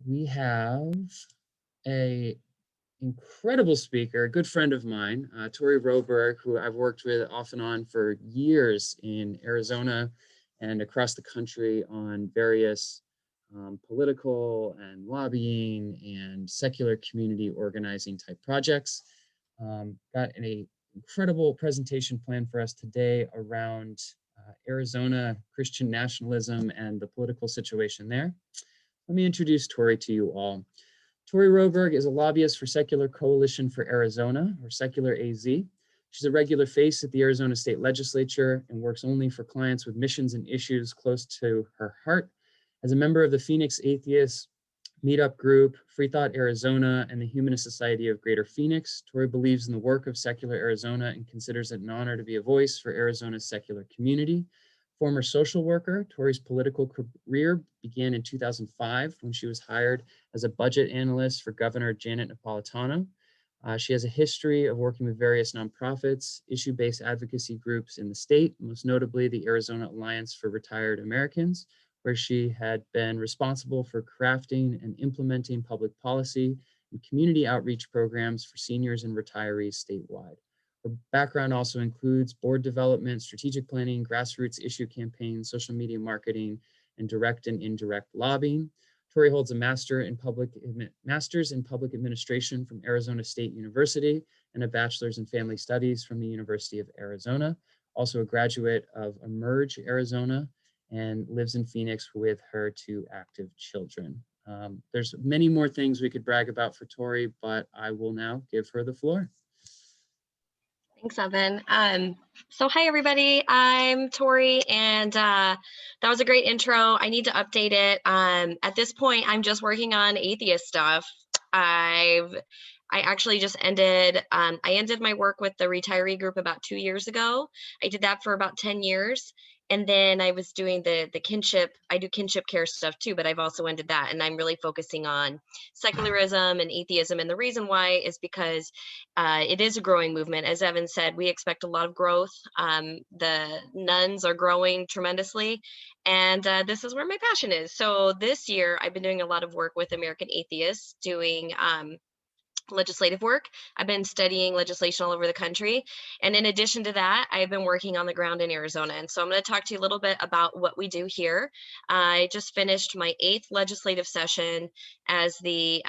we have a incredible speaker, a good friend of mine, Tory Roberg, who I've worked with off and on for years in Arizona and across the country on various political and lobbying and secular community organizing type projects. Got an incredible presentation planned for us today around Arizona Christian nationalism and the political situation there. Let me introduce Tory to you all. Tory Roberg is a lobbyist for Secular Coalition for Arizona, or Secular AZ. She's a regular face at the Arizona State Legislature and works only for clients with missions and issues close to her heart. As a member of the Phoenix Atheists Meetup Group, Free Thought Arizona, and the Humanist Society of Greater Phoenix, Tory believes in the work of Secular Arizona and considers it an honor to be a voice for Arizona's secular community. Former social worker, Tory's political career began in 2005 when she was hired as a budget analyst for Governor Janet Napolitano. She has a history of working with various nonprofits, issue-based advocacy groups in the state, most notably the Arizona Alliance for Retired Americans, where she had been responsible for crafting and implementing public policy and community outreach programs for seniors and retirees statewide. Her background also includes board development, strategic planning, grassroots issue campaigns, social media marketing, and direct and indirect lobbying. Tory holds a master's in public administration from Arizona State University and a bachelor's in family studies from the University of Arizona. Also a graduate of Emerge Arizona and lives in Phoenix with her 2 active children. There's many more things we could brag about for Tory, but I will now give her the floor. Thanks, Evan. So hi, everybody. I'm Tory, and that was a great intro. I need to update it. At this point, I'm just working on atheist stuff. I actually just ended, I ended my work with the retiree group about 2 years ago. I did that for about 10 years. And then I was doing the kinship, I do kinship care stuff too, but I've also ended that. And I'm really focusing on secularism and atheism. And the reason why is because it is a growing movement. As Evan said, we expect a lot of growth. The nuns are growing tremendously. And this is where my passion is. So this year, I've been doing a lot of work with American Atheists, doing legislative work. I've been studying legislation all over the country. And in addition to that, I've been working on the ground in Arizona. And so I'm going to talk to you a little bit about what we do here. I just finished my 8th legislative session as a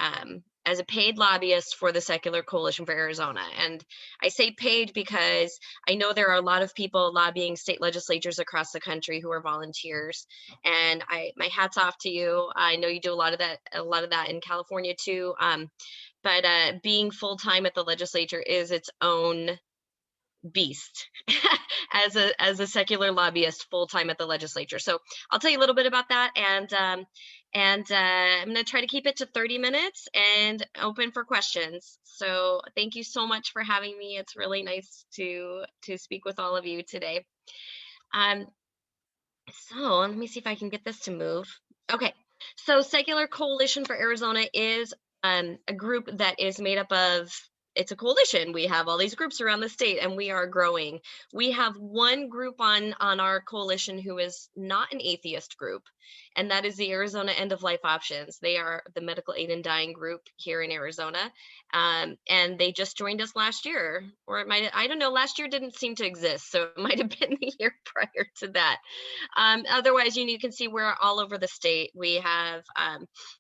paid lobbyist for the Secular Coalition for Arizona. And I say paid because I know there are a lot of people lobbying state legislatures across the country who are volunteers. And my hat's off to you. I know you do a lot of that in California too. But being full-time at the legislature is its own beast as a secular lobbyist full-time at the legislature. So I'll tell you a little bit about that, and I'm going to try to keep it to 30 minutes and open for questions. So thank you so much for having me. It's really nice to speak with all of you today. So let me see if I can get this to move. Okay, so Secular Coalition for Arizona is a group that is made up of, it's a coalition. We have all these groups around the state and we are growing. We have one group on our coalition who is not an atheist group, and that is the Arizona End of Life Options. They are the medical aid in dying group here in Arizona. And they just joined us last year, or it might, I don't know, last year didn't seem to exist. So it might've been the year prior to that. Otherwise, you can see we're all over the state. We have,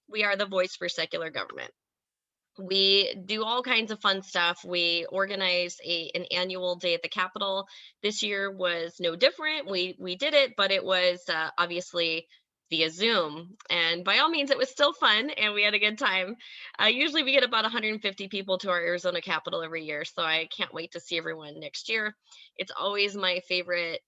we are the voice for secular government. We do all kinds of fun stuff. We organize an annual day at the Capitol. This year was no different. We did it, but it was obviously via Zoom. And by all means, it was still fun and we had a good time. Usually we get about 150 people to our Arizona Capitol every year. So I can't wait to see everyone next year. It's always my favorite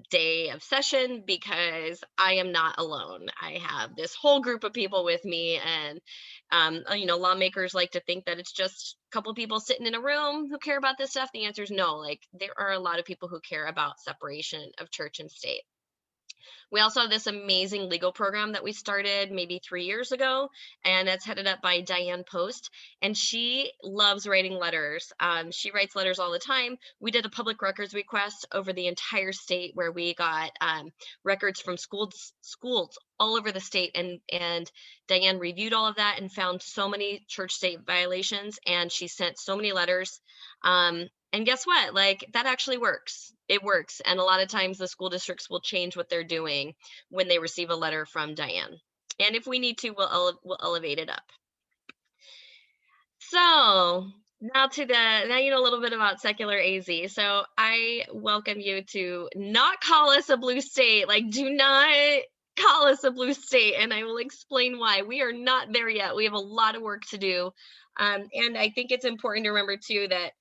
day of session because I am not alone. I have this whole group of people with me, and lawmakers like to think that it's just a couple of people sitting in a room who care about this stuff. The answer is no. Like, there are a lot of people who care about separation of church and state. We also have this amazing legal program that we started maybe 3 years ago, and that's headed up by Diane Post. And she loves writing letters. She writes letters all the time. We did a public records request over the entire state where we got records from schools all over the state, and Diane reviewed all of that and found so many church state violations, and she sent so many letters. And guess what? Like, that actually works. It works. And a lot of times the school districts will change what they're doing when they receive a letter from Diane. And if we need to, we'll elevate it up. So now you know a little bit about secular AZ. So I welcome you to not call us a blue state. Like, do not call us a blue state, and I will explain why. We are not there yet. We have a lot of work to do. And I think it's important to remember too that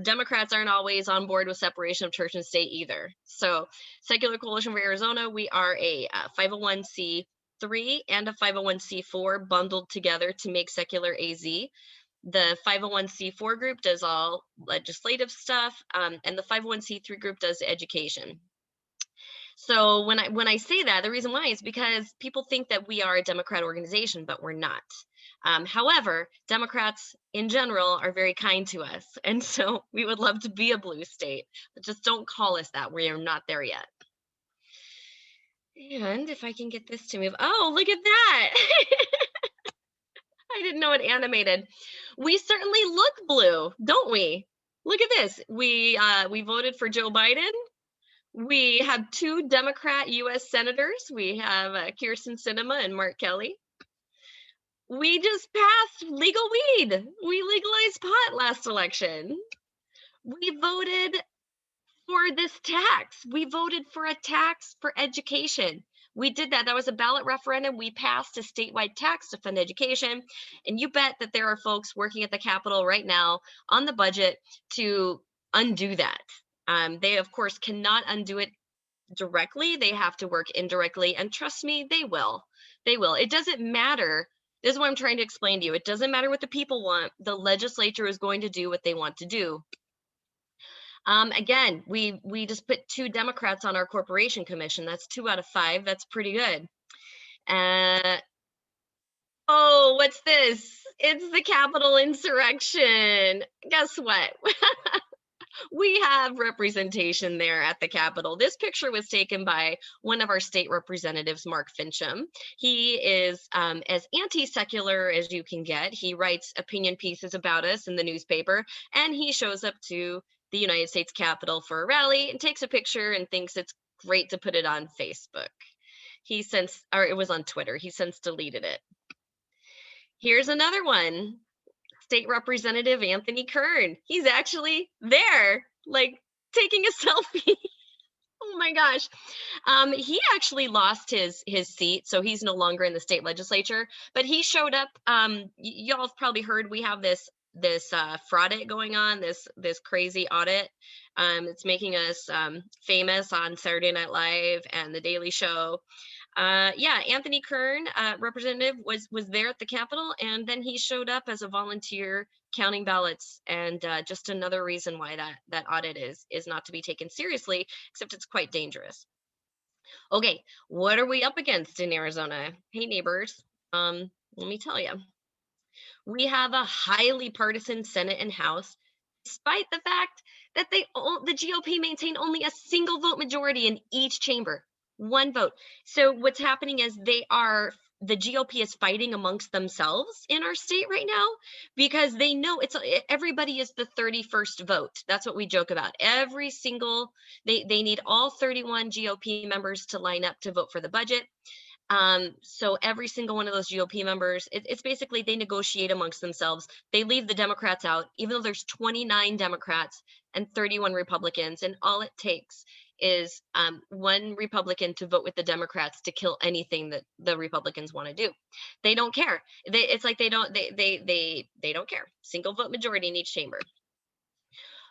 Democrats aren't always on board with separation of church and state either. So Secular Coalition for Arizona, we are a 501c3 and a 501c4 bundled together to make Secular AZ. The 501c4 group does all legislative stuff, and the 501c3 group does education. So when I say that, the reason why is because people think that we are a Democrat organization, but we're not. However, Democrats in general are very kind to us, and so we would love to be a blue state, but just don't call us that. We are not there yet. And if I can get this to move, oh, look at that. I didn't know it animated. We certainly look blue, don't we? Look at this. We voted for Joe Biden. We have 2 Democrat U.S. senators. We have Kirsten Sinema and Mark Kelly. We just passed legal weed. We legalized pot last election. We voted for this tax. We voted for a tax for education. We did that. That was a ballot referendum. We passed a statewide tax to fund education. And you bet that there are folks working at the Capitol right now on the budget to undo that. They, of course, cannot undo it directly. They have to work indirectly. And trust me, they will. They will. It doesn't matter. This is what I'm trying to explain to you. It doesn't matter what the people want. The legislature is going to do what they want to do. Again, we just put 2 Democrats on our corporation commission. That's 2 out of 5. That's pretty good. Oh, what's this? It's the Capitol insurrection. Guess what? We have representation there at the Capitol. This picture was taken by one of our state representatives, Mark Fincham. He is as anti-secular as you can get. He writes opinion pieces about us in the newspaper, and he shows up to the United States Capitol for a rally and takes a picture and thinks it's great to put it on Facebook. Or it was on Twitter. He since deleted it. Here's another one. State Representative Anthony Kern. He's actually there, like, taking a selfie. Oh my gosh. He actually lost his seat, so he's no longer in the state legislature, but he showed up. Y'all have probably heard we have this fraud going on, this crazy audit. It's making us famous on Saturday Night Live and The Daily Show. Yeah, Anthony Kern, representative, was there at the Capitol, and then he showed up as a volunteer counting ballots, and just another reason why that audit is not to be taken seriously, except it's quite dangerous. Okay, what are we up against in Arizona? Hey, neighbors, let me tell you. We have a highly partisan Senate and House, despite the fact that the GOP maintain only a single vote majority in each chamber. 1 vote. So what's happening is the GOP is fighting amongst themselves in our state right now because they know everybody is the 31st vote. That's what we joke about. Every single, they need all 31 GOP members to line up to vote for the budget. So every single one of those GOP members, it's basically they negotiate amongst themselves. They leave the Democrats out, even though there's 29 Democrats and 31 Republicans, and all it takes is 1 Republican to vote with the Democrats to kill anything that the Republicans want to do. They don't care. It's like they don't care. Single vote majority in each chamber.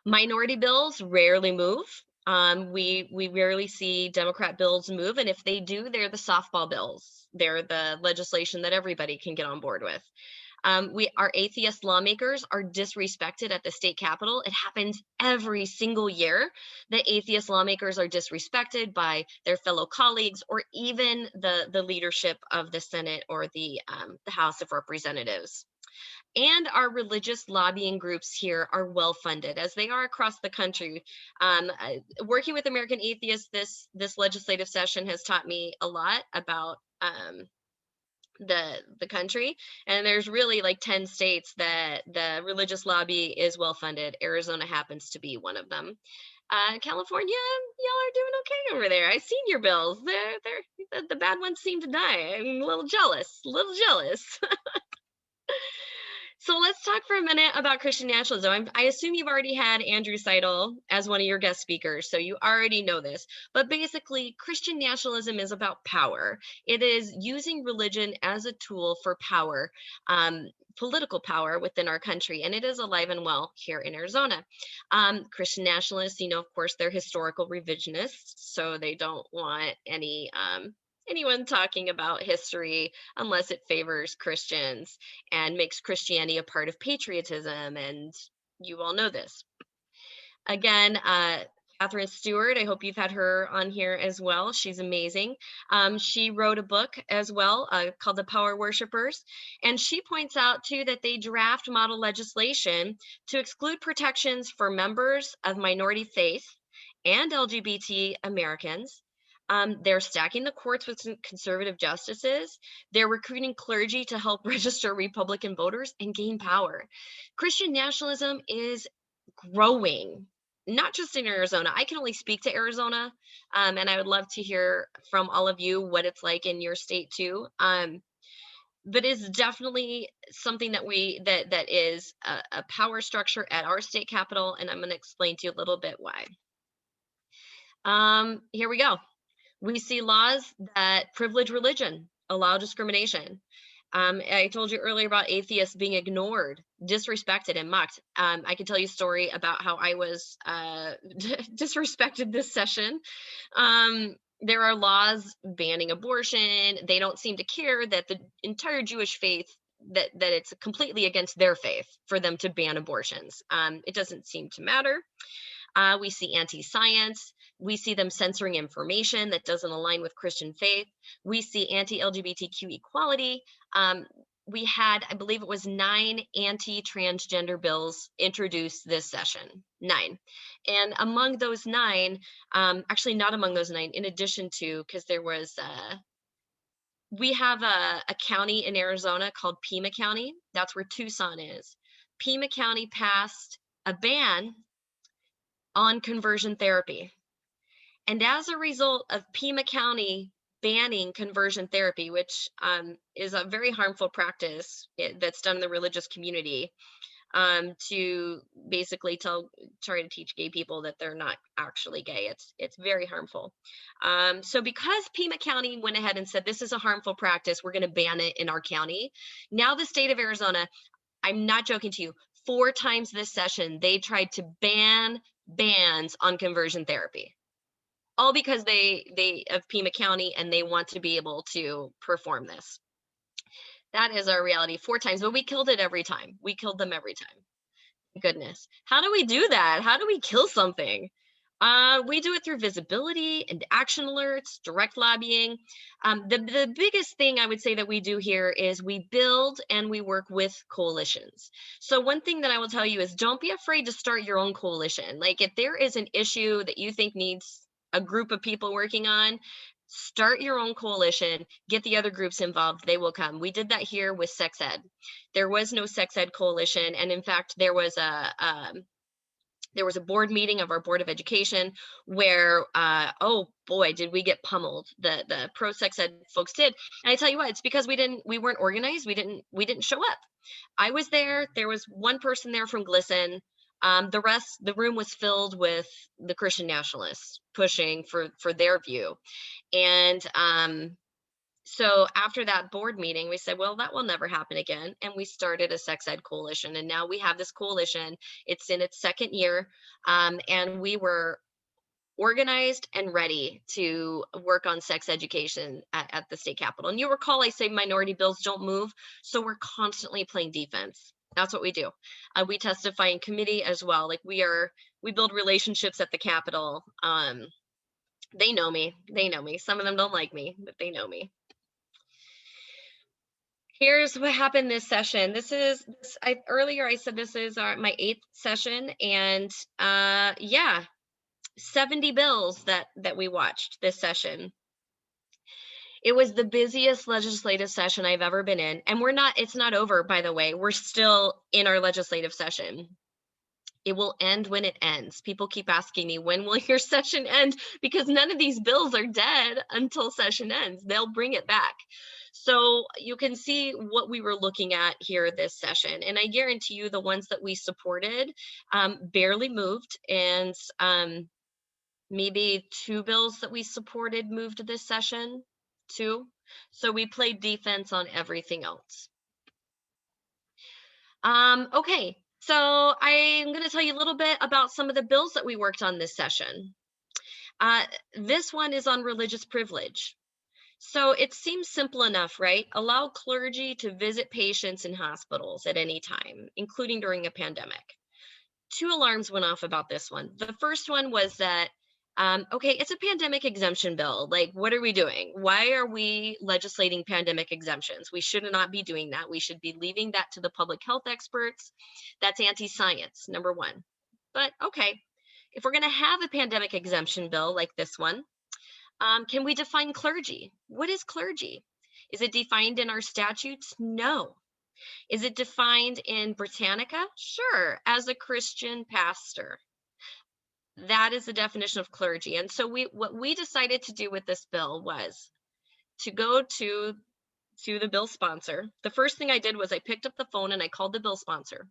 Minority bills rarely move. We rarely see Democrat bills move, and if they do, they're the softball bills. They're the legislation that everybody can get on board with. Our atheist lawmakers are disrespected at the state capitol. It happens every single year that atheist lawmakers are disrespected by their fellow colleagues or even the leadership of the Senate or the House of Representatives. And our religious lobbying groups here are well funded, as they are across the country. Working with American Atheists this legislative session has taught me a lot about the country, and there's really like 10 states that the religious lobby is well funded. Arizona happens to be one of them. California, y'all are doing okay over there. I've seen your bills. The bad ones seem to die. I'm a little jealous, So let's talk for a minute about Christian nationalism. I assume you've already had Andrew Seidel as one of your guest speakers, so you already know this. But basically, Christian nationalism is about power. It is using religion as a tool for power, political power within our country, and it is alive and well here in Arizona. Christian nationalists, of course, they're historical revisionists, so they don't want anyone talking about history unless it favors Christians and makes Christianity a part of patriotism. And you all know this. Again, Catherine Stewart, I hope you've had her on here as well. She's amazing. She wrote a book as well called The Power Worshippers. And she points out too that they draft model legislation to exclude protections for members of minority faith and LGBT Americans. They're stacking the courts with conservative justices. They're recruiting clergy to help register Republican voters and gain power. Christian nationalism is growing, not just in Arizona. I can only speak to Arizona, and I would love to hear from all of you what it's like in your state too. But it's definitely something that is a power structure at our state capitol, and I'm going to explain to you a little bit why. Here we go. We see laws that privilege religion, allow discrimination. I told you earlier about atheists being ignored, disrespected, and mocked. I can tell you a story about how I was disrespected this session. There are laws banning abortion. They don't seem to care that the entire Jewish faith, that it's completely against their faith for them to ban abortions. It doesn't seem to matter. We see anti-science. We see them censoring information that doesn't align with Christian faith. We see anti-LGBTQ equality. We had, I believe it was 9 anti-transgender bills introduced this session, 9. And among those 9, actually not among those 9, in addition to, because there was, we have a county in Arizona called Pima County. That's where Tucson is. Pima County passed a ban on conversion therapy. And as a result of Pima County banning conversion therapy, which is a very harmful practice that's done in the religious community, to basically try to teach gay people that they're not actually gay. It's very harmful. So because Pima County went ahead and said, this is a harmful practice, we're going to ban it in our county. Now the state of Arizona, I'm not joking to you, 4 times this session, they tried to ban bans on conversion therapy. All because they of Pima County, and they want to be able to perform this. That is our reality 4 times, but we killed it every time. We killed them every time. Goodness. How do we do that? How do we kill something? We do it through visibility and action alerts, direct lobbying. The biggest thing I would say that we do here is we build and we work with coalitions. So one thing that I will tell you is don't be afraid to start your own coalition. Like if there is an issue that you think needs a group of people working on, start your own coalition, get the other groups involved, they will come. We did that here with sex ed. There was no sex ed coalition. And in fact, there was a board meeting of our Board of Education where, oh boy, did we get pummeled. The pro sex ed folks did. And I tell you what, it's because we weren't organized. We didn't show up. I was there. There was one person there from GLSEN. The room was filled with the Christian nationalists pushing for their view. And so after that board meeting, we said, well, that will never happen again. And we started a sex ed coalition. And now we have this coalition. It's in its 2nd year. And we were organized and ready to work on sex education at the state capitol. And you recall I say minority bills don't move, so we're constantly playing defense. That's what we do. We testify in committee as well. Like we build relationships at the capitol. They know me. They know me. Some of them don't like me, but they know me. Here's what happened this session. Earlier I said this is my 8th session, and yeah, 70 bills that we watched this session. It was the busiest legislative session I've ever been in, and it's not over, by the way. We're still in our legislative session. It will end when it ends. People keep asking me, when will your session end? Because none of these bills are dead until session ends. They'll bring it back. So you can see what we were looking at here this session. And I guarantee you the ones that we supported barely moved, and maybe 2 bills that we supported moved this session, 2. So we played defense on everything else. Okay, so I'm going to tell you a little bit about some of the bills that we worked on this session. This one is on religious privilege. So it seems simple enough, right? Allow clergy to visit patients in hospitals at any time, including during a pandemic. 2 alarms went off about this one. The first one was that, okay, it's a pandemic exemption bill. Like, what are we doing? Why are we legislating pandemic exemptions? We should not be doing that. We should be leaving that to the public health experts. That's anti-science, number 1. But okay, if we're going to have a pandemic exemption bill like this one, can we define clergy? What is clergy? Is it defined in our statutes? No. Is it defined in Britannica? Sure, as a Christian pastor. That is the definition of clergy. And so what we decided to do with this bill was to go to the bill sponsor. The first thing I did was I picked up the phone and I called the bill sponsor.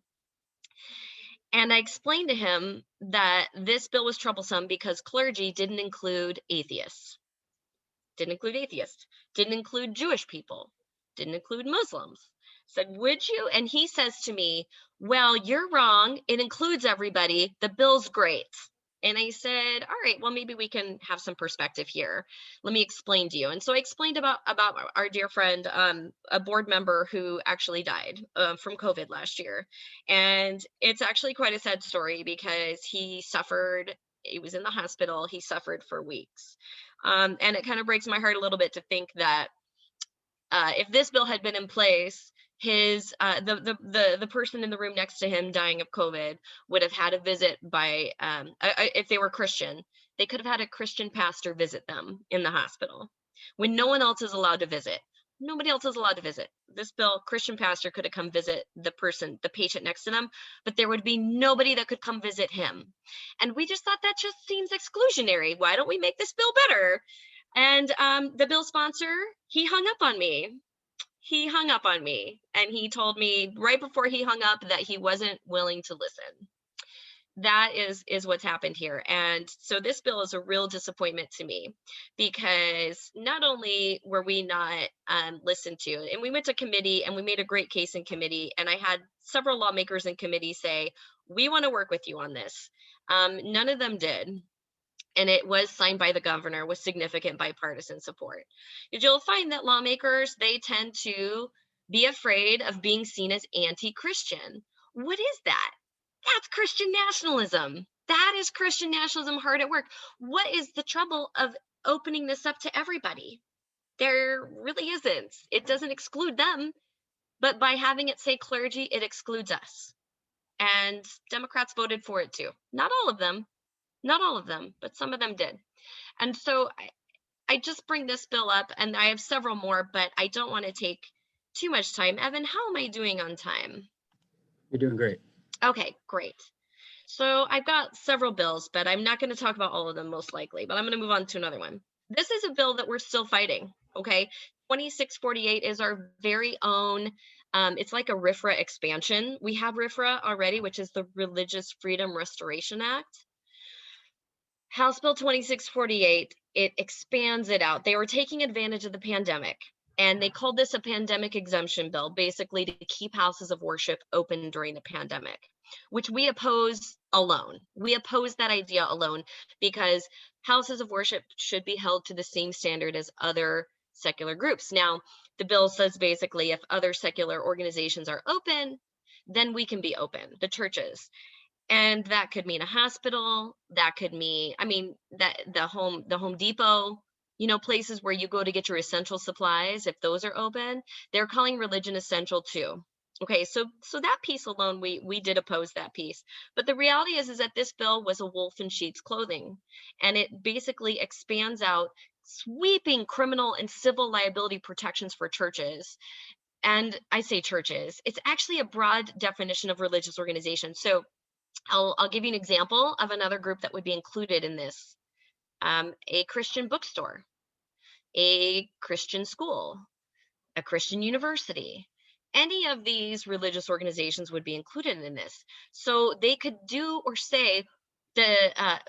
And I explained to him that this bill was troublesome because clergy didn't include atheists. Didn't include Jewish people, didn't include Muslims. Said, would you? And he says to me, well, you're wrong. It includes everybody. The bill's great. And I said, all right, well, maybe we can have some perspective here. Let me explain to you. And so I explained about our dear friend, a board member who actually died from COVID last year. And it's actually quite a sad story because he was in the hospital. He suffered for weeks. And it kind of breaks my heart a little bit to think that if this bill had been in place, the person in the room next to him dying of COVID would have had a visit by, if they were Christian, they could have had a Christian pastor visit them in the hospital when no one else is allowed to visit. Nobody else is allowed to visit. This bill, Christian pastor could have come visit the patient next to them, but there would be nobody that could come visit him. And we just thought that just seems exclusionary. Why don't we make this bill better? And the bill sponsor, he hung up on me. And he told me right before he hung up that he wasn't willing to listen. That is what's happened here. And so this bill is a real disappointment to me because not only were we not listened to, and we went to committee and we made a great case in committee, and I had several lawmakers in committee say, we want to work with you on this. None of them did. And it was signed by the governor with significant bipartisan support. You'll find that lawmakers, they tend to be afraid of being seen as anti-Christian. What is that? That's Christian nationalism. That is Christian nationalism hard at work. What is the trouble of opening this up to everybody? There really isn't. It doesn't exclude them, but by having it say clergy, it excludes us. And Democrats voted for it too. Not all of them, but some of them did. And so I just bring this bill up, and I have several more, but I don't want to take too much time. Evan, how am I doing on time? You're doing great. Okay, great. So I've got several bills, but I'm not going to talk about all of them most likely, but I'm going to move on to another one. This is a bill that we're still fighting, okay? 2648 is our very own, it's like a RFRA expansion. We have RFRA already, which is the Religious Freedom Restoration Act. House Bill 2648, it expands it out. They were taking advantage of the pandemic, and they called this a pandemic exemption bill, basically to keep houses of worship open during the pandemic. which we oppose alone. We oppose that idea alone because houses of worship should be held to the same standard as other secular groups. Now, the bill says basically if other secular organizations are open, then we can be open, the churches. And that could mean a hospital, that could mean, I mean, that the Home Depot, places where you go to get your essential supplies, if those are open, they're calling religion essential too. Okay, so that piece alone, we did oppose that piece. But the reality is that this bill was a wolf in sheep's clothing, and it basically expands out sweeping criminal and civil liability protections for churches. And I say churches, it's actually a broad definition of religious organization. So I'll give you an example of another group that would be included in this. A Christian bookstore, a Christian school, a Christian university. Any of these religious organizations would be included in this. So they could do or say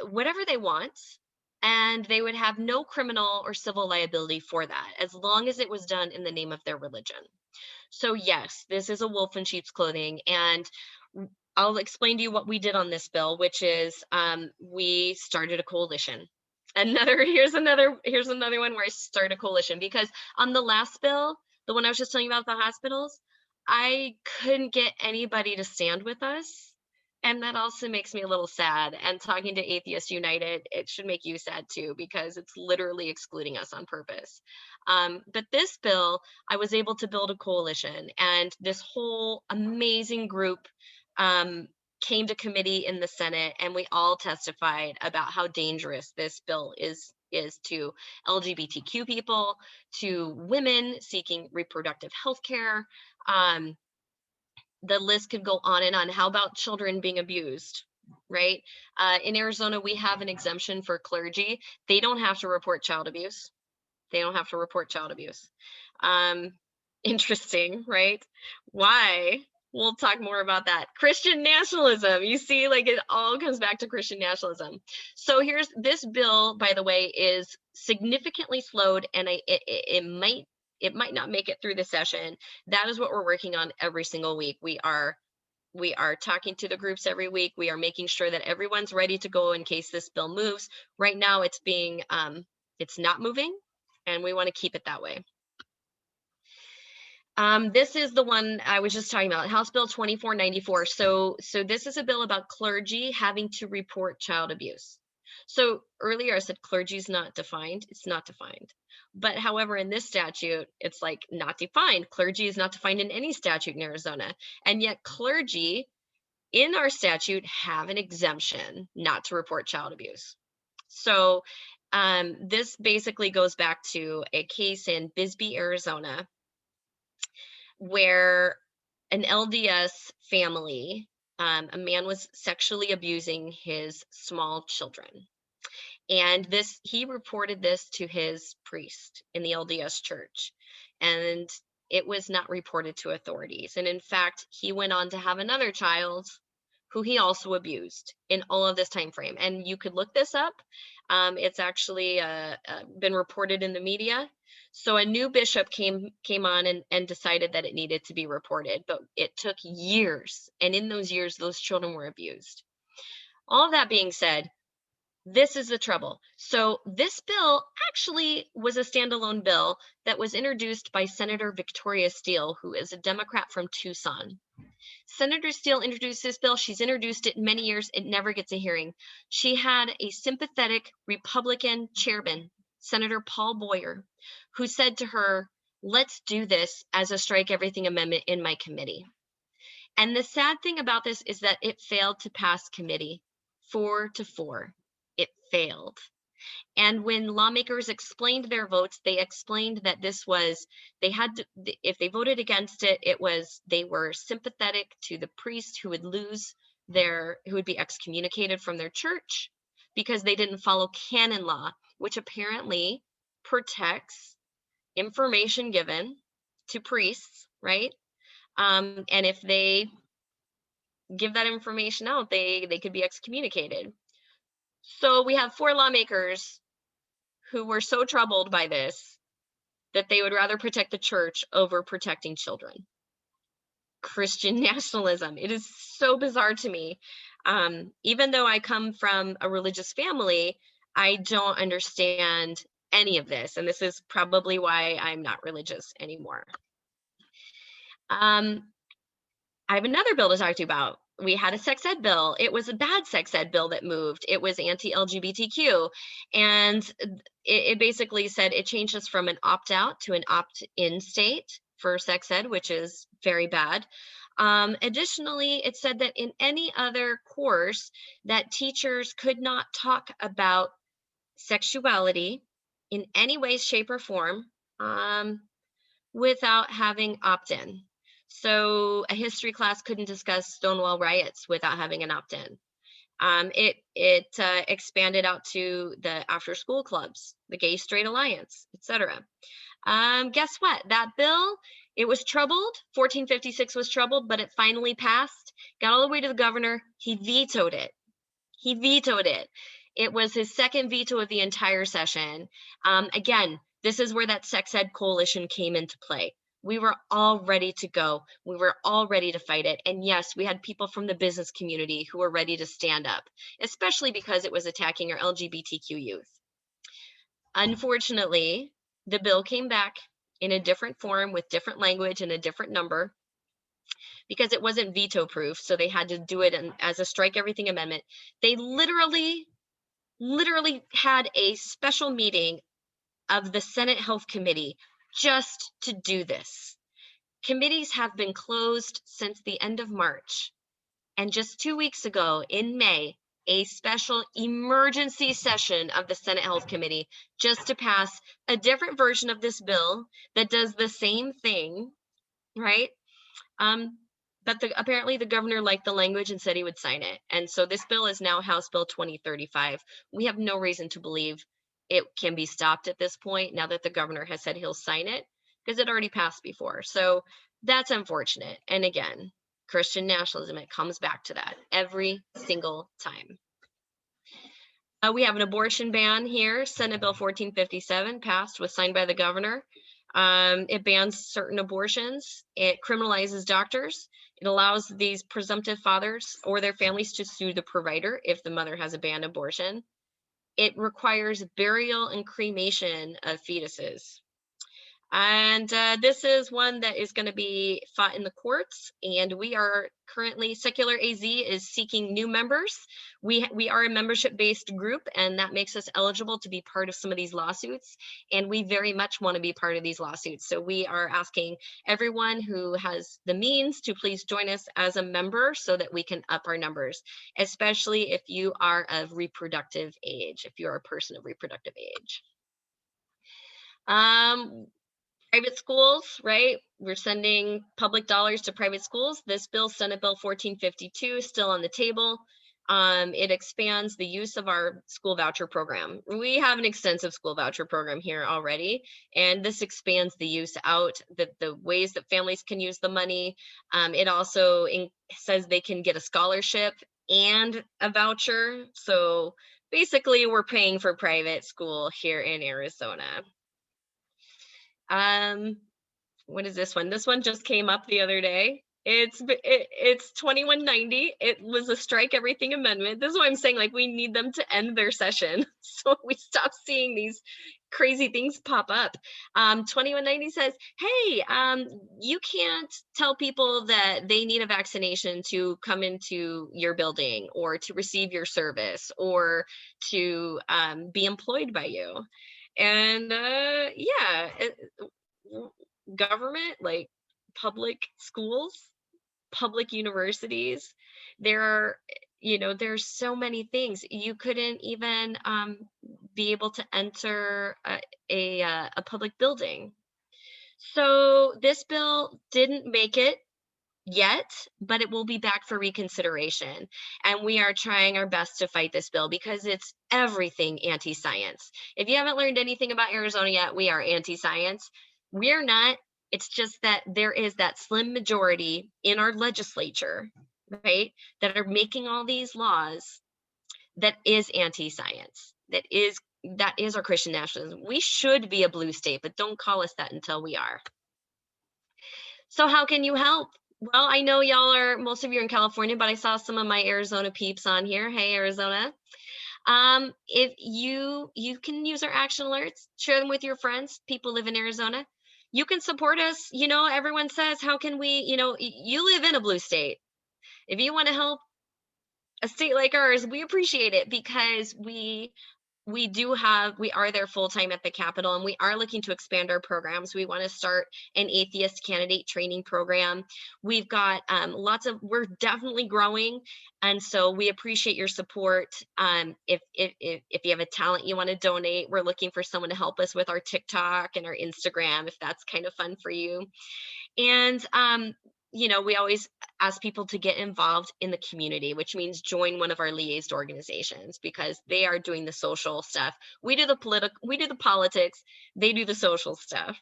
whatever they want, and they would have no criminal or civil liability for that, as long as it was done in the name of their religion. So yes, this is a wolf in sheep's clothing, and I'll explain to you what we did on this bill, which is we started a coalition. Here's another one where I started a coalition, because on the last bill, the one I was just telling you about, the hospitals, I couldn't get anybody to stand with us. And that also makes me a little sad. And talking to Atheists United, it should make you sad too, because it's literally excluding us on purpose. But this bill, I was able to build a coalition, and this whole amazing group came to committee in the Senate, and we all testified about how dangerous this bill is to LGBTQ people, to women seeking reproductive health care. The list could go on and on. How about children being abused, right? In Arizona, we have an exemption for clergy. They don't have to report child abuse. They don't have to report child abuse. Interesting, right? Why? We'll talk more about that. Christian nationalism. You see, like, it all comes back to Christian nationalism. So here's this bill, by the way, is significantly slowed, and it might not make it through the session. That is what we're working on every single week. We are talking to the groups every week. We are making sure that everyone's ready to go in case this bill moves. Right now, it's not moving, and we want to keep it that way. This is the one I was just talking about, House Bill 2494. So this is a bill about clergy having to report child abuse. So earlier I said clergy is not defined. It's not defined. But however, in this statute, it's like not defined. Clergy is not defined in any statute in Arizona. And yet clergy in our statute have an exemption not to report child abuse. So this basically goes back to a case in Bisbee, Arizona, where an LDS family, a man was sexually abusing his small children. And he reported this to his priest in the LDS church, and it was not reported to authorities. And in fact, he went on to have another child who he also abused in all of this time frame. And you could look this up. It's actually been reported in the media. So a new bishop came on and decided that it needed to be reported, but it took years. And in those years, those children were abused. All of that being said, this is the trouble. So this bill actually was a standalone bill that was introduced by Senator Victoria Steele, who is a Democrat from Tucson. Senator Steele introduced this bill. She's introduced it many years. It never gets a hearing. She had a sympathetic Republican chairman, Senator Paul Boyer, who said to her, "Let's do this as a strike everything amendment in my committee." And the sad thing about this is that it failed to pass committee 4-4. It failed. And when lawmakers explained their votes, they explained that if they voted against it, they were sympathetic to the priest who would be excommunicated from their church because they didn't follow canon law, which apparently protects information given to priests, right? And if they give that information out, they could be excommunicated. So we have 4 lawmakers who were so troubled by this that they would rather protect the church over protecting children. Christian nationalism. It is so bizarre to me. Even though I come from a religious family, I don't understand any of this. And this is probably why I'm not religious anymore. Um, I have another bill to talk to you about. We had a sex ed bill. It was a bad sex ed bill that moved. It was anti-LGBTQ. And it basically said it changed us from an opt out to an opt in state for sex ed, which is very bad. Additionally, it said that in any other course that teachers could not talk about sexuality in any way, shape, or form without having opt-in. So a history class couldn't discuss Stonewall riots without having an opt-in. It expanded out to the after-school clubs, the Gay Straight Alliance, etc. Guess what? That bill, it was troubled. 1456 was troubled, but it finally passed. Got all the way to the governor. He vetoed it. He vetoed it. It was his second veto of the entire session. Again, this is where that sex ed coalition came into play. We were all ready to go. We were all ready to fight it. And yes, we had people from the business community who were ready to stand up, especially because it was attacking our LGBTQ youth. Unfortunately, the bill came back in a different form with different language and a different number because it wasn't veto proof. So they had to do it as a strike everything amendment. They literally had a special meeting of the Senate Health Committee just to do this. Committees have been closed since the end of March. And just 2 weeks ago in May, a special emergency session of the Senate Health Committee just to pass a different version of this bill that does the same thing, right? But apparently the governor liked the language and said he would sign it. And so this bill is now House Bill 2035. We have no reason to believe it can be stopped at this point now that the governor has said he'll sign it, because it already passed before. So that's unfortunate. And again, Christian nationalism, it comes back to that every single time. We have an abortion ban here. Senate Bill 1457 passed, was signed by the governor. It bans certain abortions. It criminalizes doctors. It allows these presumptive fathers or their families to sue the provider if the mother has a banned abortion. It requires burial and cremation of fetuses. And this is one that is going to be fought in the courts. And we are currently, Secular AZ is seeking new members. We are a membership-based group, and that makes us eligible to be part of some of these lawsuits. And we very much want to be part of these lawsuits. So we are asking everyone who has the means to please join us as a member so that we can up our numbers, especially if you are of reproductive age, if you're a person of reproductive age. Private schools, right? We're sending public dollars to private schools. This bill, Senate Bill 1452, is still on the table. It expands the use of our school voucher program. We have an extensive school voucher program here already, and this expands the use out, the ways that families can use the money. It also says they can get a scholarship and a voucher. So basically, we're paying for private school here in Arizona. What is this one? This one just came up the other day. It's 2190. It was a strike everything amendment. This is why I'm saying, like, we need them to end their session so we stop seeing these crazy things pop up. 2190 says, hey, you can't tell people that they need a vaccination to come into your building or to receive your service or to be employed by you. And government, like public schools, public universities, there's so many things. You couldn't even be able to enter a public building. So this bill didn't make it yet, but it will be back for reconsideration. And we are trying our best to fight this bill because it's everything anti-science. If you haven't learned anything about Arizona yet, we are anti-science. We're not. It's just that there is that slim majority in our legislature, right, that are making all these laws that is anti-science, that is our Christian nationalism. We should be a blue state, but don't call us that until we are. So how can you help? Well, I know most of you are in California, but I saw some of my Arizona peeps on here. Hey, Arizona. If you can use our action alerts, share them with your friends, people live in Arizona. You can support us. Everyone says, how can we, you live in a blue state. If you want to help a state like ours, we appreciate it because we are there full time at the Capitol, and we are looking to expand our programs. We want to start an atheist candidate training program. We've got we're definitely growing, and so we appreciate your support. If you have a talent you want to donate, we're looking for someone to help us with our TikTok and our Instagram, if that's kind of fun for you. And we always ask people to get involved in the community, which means join one of our liaised organizations, because they are doing the social stuff. We do the politics, they do the social stuff.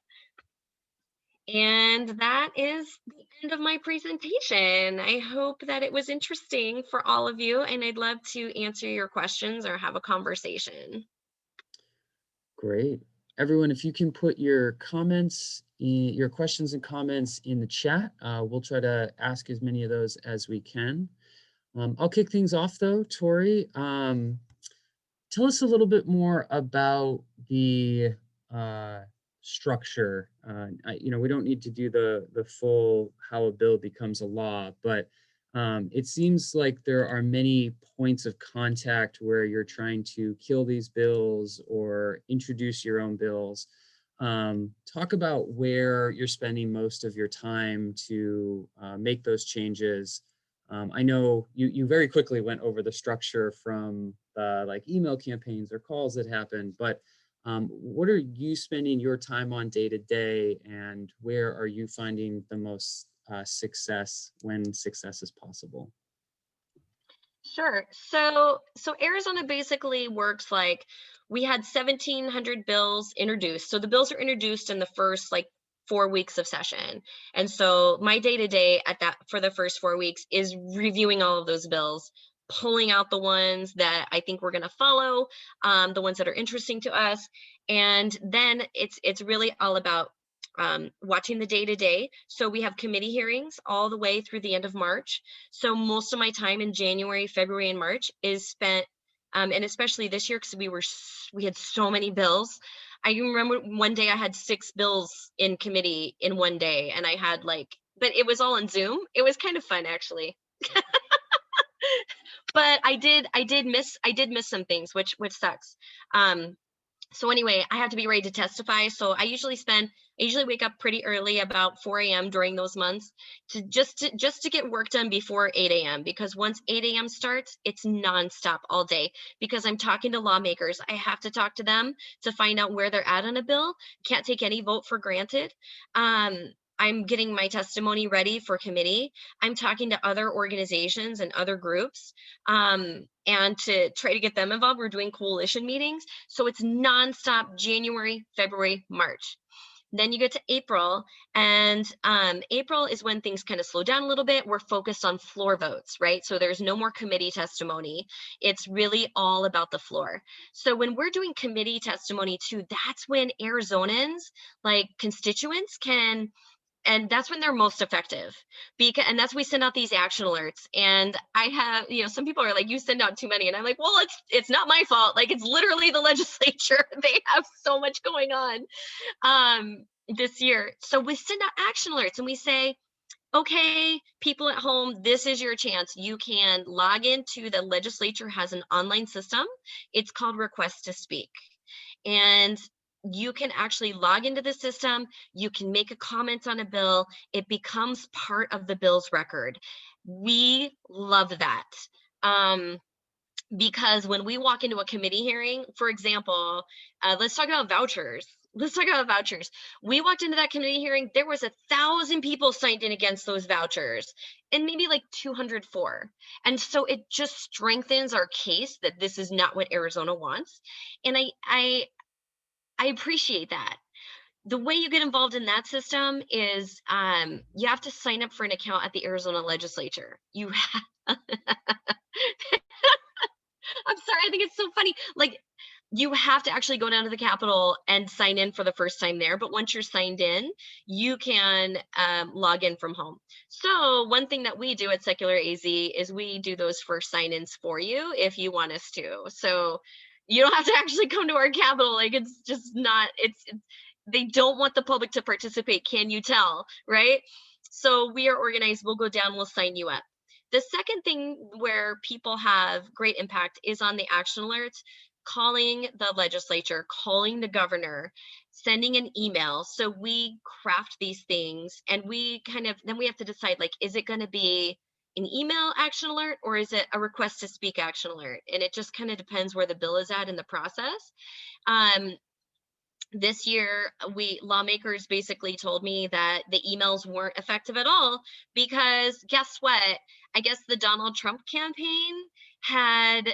And that is the end of my presentation. I hope that it was interesting for all of you, and I'd love to answer your questions or have a conversation. Great. Everyone, if you can put your your questions and comments in the chat, we'll try to ask as many of those as we can. I'll kick things off though, Tory. Tell us a little bit more about the structure. We don't need to do the full how a bill becomes a law, but it seems like there are many points of contact where you're trying to kill these bills or introduce your own bills. Talk about where you're spending most of your time to make those changes. I know you very quickly went over the structure from like email campaigns or calls that happen, but what are you spending your time on day to day, and where are you finding the most success when success is possible? Sure. So Arizona basically works like we had 1,700 bills introduced. So the bills are introduced in the first like 4 weeks of session. And so my day to day at that for the first 4 weeks is reviewing all of those bills, pulling out the ones that I think we're going to follow, the ones that are interesting to us. And then it's really all about watching the day to day. So we have committee hearings all the way through the end of March. So most of my time in January, February, and March is spent, and especially this year because we had so many bills. I remember one day I had 6 bills in committee in one day, and I had but it was all on Zoom. It was kind of fun actually. But I did miss some things, which sucks. So anyway, I have to be ready to testify. So I usually wake up pretty early, about 4 a.m. during those months, to get work done before 8 a.m. because once 8 a.m. starts, it's nonstop all day because I'm talking to lawmakers. I have to talk to them to find out where they're at on a bill. Can't take any vote for granted. I'm getting my testimony ready for committee. I'm talking to other organizations and other groups, and to try to get them involved. We're doing coalition meetings. So it's nonstop January, February, March. Then you get to April, and April is when things kind of slow down a little bit. We're focused on floor votes, right? So there's no more committee testimony. It's really all about the floor. So when we're doing committee testimony too, that's when Arizonans, like constituents, and that's when they're most effective, and that's we send out these action alerts. And I have, some people are like, you send out too many, and I'm like, well, it's not my fault. Like, it's literally the legislature. They have so much going on this year. So we send out action alerts and we say, okay, people at home, this is your chance. You can log into the legislature has an online system. It's called Request to Speak. And you can actually log into the system. You can make a comment on a bill. It becomes part of the bill's record. We love that. Because when we walk into a committee hearing, for example, let's talk about vouchers. We walked into that committee hearing, there was 1,000 people signed in against those vouchers and maybe like 200 for. And so it just strengthens our case that this is not what Arizona wants. And I appreciate that. The way you get involved in that system is you have to sign up for an account at the Arizona Legislature. I'm sorry, I think it's so funny. Like, you have to actually go down to the Capitol and sign in for the first time there. But once you're signed in, you can log in from home. So one thing that we do at Secular AZ is we do those first sign-ins for you if you want us to. So you don't have to actually come to our Capitol. Like, it's just not, they don't want the public to participate. Can you tell, right? So we are organized. We'll go down, we'll sign you up. The second thing where people have great impact is on the action alerts, calling the legislature, calling the governor, sending an email. So we craft these things, and we then we have to decide, like, is it going to be an email action alert or is it a request to speak action alert? And it just kind of depends where the bill is at in the process. Um, this year, lawmakers basically told me that the emails weren't effective at all because guess what? I guess the Donald Trump campaign had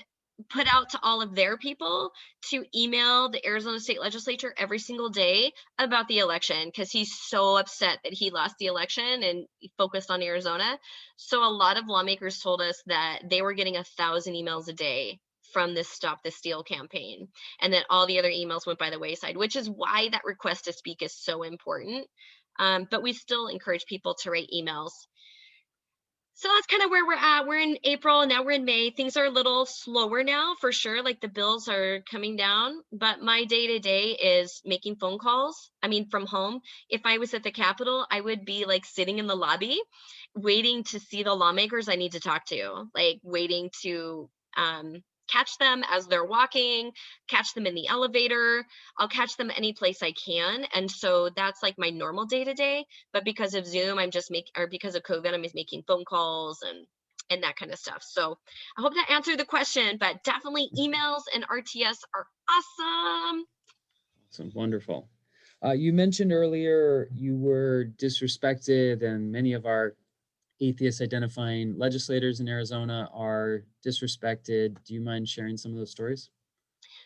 put out to all of their people to email the Arizona State Legislature every single day about the election because he's so upset that he lost the election and he focused on Arizona. So a lot of lawmakers told us that they were getting 1,000 emails a day from this Stop the Steal campaign, and then all the other emails went by the wayside, which is why that request to speak is so important. But we still encourage people to write emails. So that's kind of where we're at. We're in April, now we're in May. Things are a little slower now for sure. Like, the bills are coming down, but my day to day is making phone calls. I mean, from home. If I was at the Capitol, I would be like sitting in the lobby waiting to see the lawmakers I need to talk to, like waiting to catch them as they're walking, catch them in the elevator. I'll catch them any place I can. And so that's like my normal day to day. But because of Zoom, or because of COVID, I'm just making phone calls and that kind of stuff. So I hope that answered the question, but definitely emails and RTS are awesome. Awesome, wonderful. You mentioned earlier you were disrespected, and many of our atheist identifying legislators in Arizona are disrespected. Do you mind sharing some of those stories?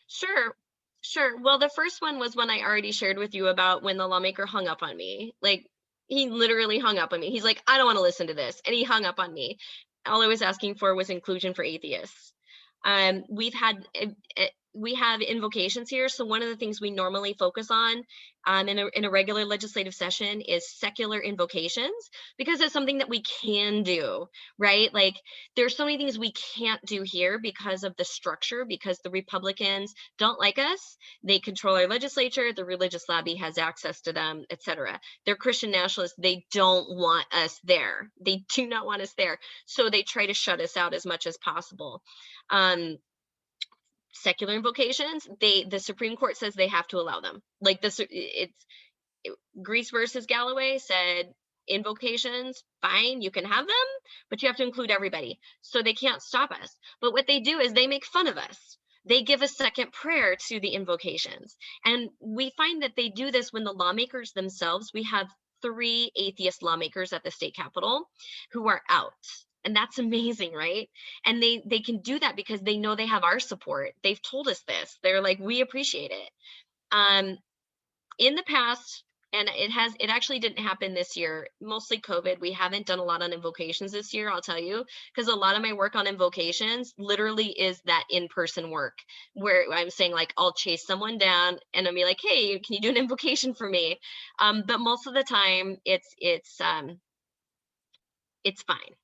Sure. Sure. Well, the first one was when I already shared with you about when the lawmaker hung up on me. Like, he literally hung up on me. He's like, I don't want to listen to this. And he hung up on me. All I was asking for was inclusion for atheists. We've had we have invocations here. So one of the things we normally focus on in a regular legislative session is secular invocations, because it's something that we can do, right? Like, there's so many things we can't do here because of the structure, because the Republicans don't like us. They control our legislature. The religious lobby has access to them, etc. They're Christian nationalists. They don't want us there. They do not want us there. So they try to shut us out as much as possible. Secular invocations, the Supreme Court says they have to allow them. Like, Greece versus Galloway said invocations, fine, you can have them, but you have to include everybody. So they can't stop us. But what they do is they make fun of us. They give a second prayer to the invocations. And we find that they do this when the lawmakers themselves, we have 3 atheist lawmakers at the state capitol who are out. And that's amazing, right? And they can do that because they know they have our support. They've told us this. They're like, we appreciate it. In the past, and it actually didn't happen this year, mostly COVID. We haven't done a lot on invocations this year, I'll tell you, because a lot of my work on invocations literally is that in-person work where I'm saying, like, I'll chase someone down and I'll be like, hey, can you do an invocation for me? But most of the time it's fine.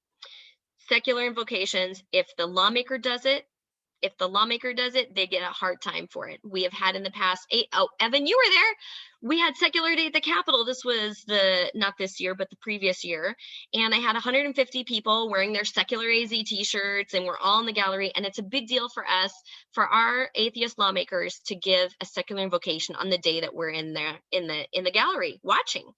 Secular invocations, if the lawmaker does it, they get a hard time for it. We have had in the past Evan, you were there. We had Secular Day at the Capitol. This was not this year, but the previous year. And I had 150 people wearing their Secular AZ t-shirts, and we're all in the gallery. And it's a big deal for us, for our atheist lawmakers, to give a secular invocation on the day that we're in there in the gallery watching.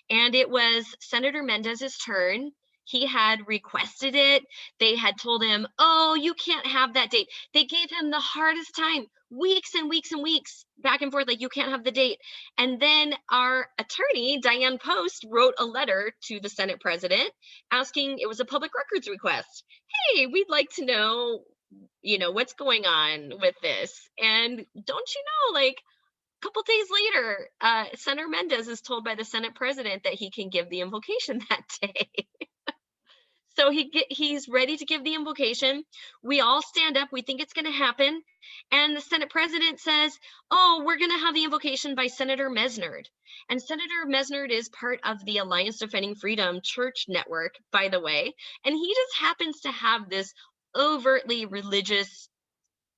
And it was Senator Mendez's turn. He had requested it. They had told him, oh, you can't have that date. They gave him the hardest time, weeks and weeks and weeks, back and forth, like, you can't have the date. And then our attorney, Diane Post, wrote a letter to the Senate president asking, it was a public records request. Hey, we'd like to know, what's going on with this. And don't you know, like, a couple days later, Senator Mendez is told by the Senate president that he can give the invocation that day. So he's ready to give the invocation. We all stand up. We think it's going to happen. And the Senate president says, oh, we're going to have the invocation by Senator Mesnard. And Senator Mesnard is part of the Alliance Defending Freedom Church Network, by the way. And he just happens to have this overtly religious,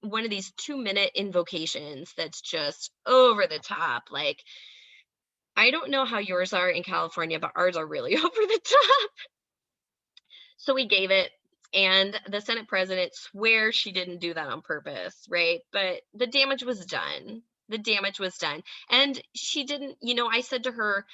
one of these 2-minute invocations that's just over the top. Like, I don't know how yours are in California, but ours are really over the top. So we gave it, and the Senate president swears she didn't do that on purpose, right? But the damage was done. The damage was done. And she didn't, I said to her,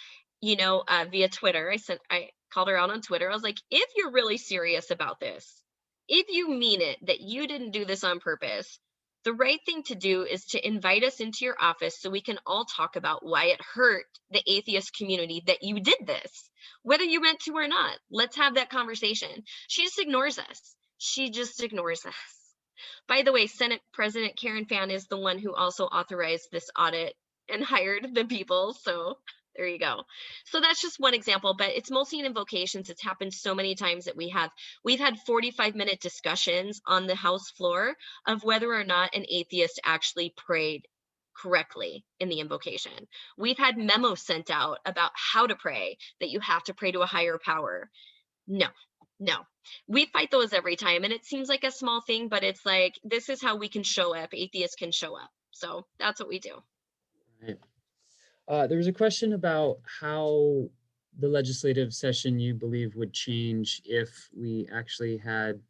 via Twitter, I called her out on Twitter. I was like, if you're really serious about this, if you mean it, that you didn't do this on purpose, the right thing to do is to invite us into your office so we can all talk about why it hurt the atheist community that you did this, whether you meant to or not. Let's have that conversation. She just ignores us. She just ignores us. By the way, Senate President Karen Fann is the one who also authorized this audit and hired the people. So there you go. So that's just one example, but it's mostly in invocations. It's happened so many times that we've had 45-minute discussions on the House floor of whether or not an atheist actually prayed correctly in the invocation. We've had memos sent out about how to pray, that you have to pray to a higher power. No. We fight those every time, and it seems like a small thing, but it's like, this is how we can show up. Atheists can show up. So that's what we do. Right. There was a question about how the legislative session you believe would change if we actually had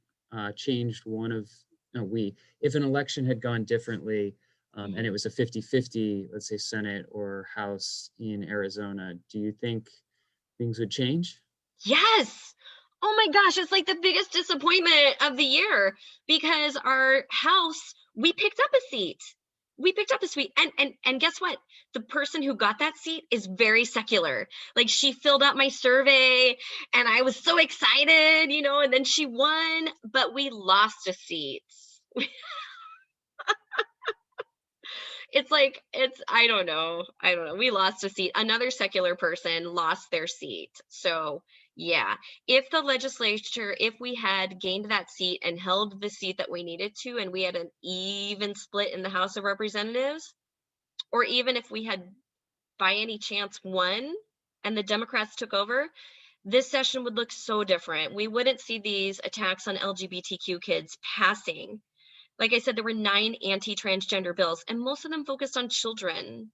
changed if an election had gone differently and it was a 50-50, let's say Senate or House in Arizona. Do you think things would change? Yes. Oh my gosh, it's like the biggest disappointment of the year, because our house, we picked up a seat. And guess what? The person who got that seat is very secular. Like, she filled out my survey and I was so excited, and then she won, but we lost a seat. I don't know. We lost a seat. Another secular person lost their seat. So yeah, if we had gained that seat and held the seat that we needed to, and we had an even split in the House of Representatives, or even if we had by any chance won and the Democrats took over, this session would look so different. We wouldn't see these attacks on LGBTQ kids passing. Like I said, there were 9 anti-transgender bills, and most of them focused on children.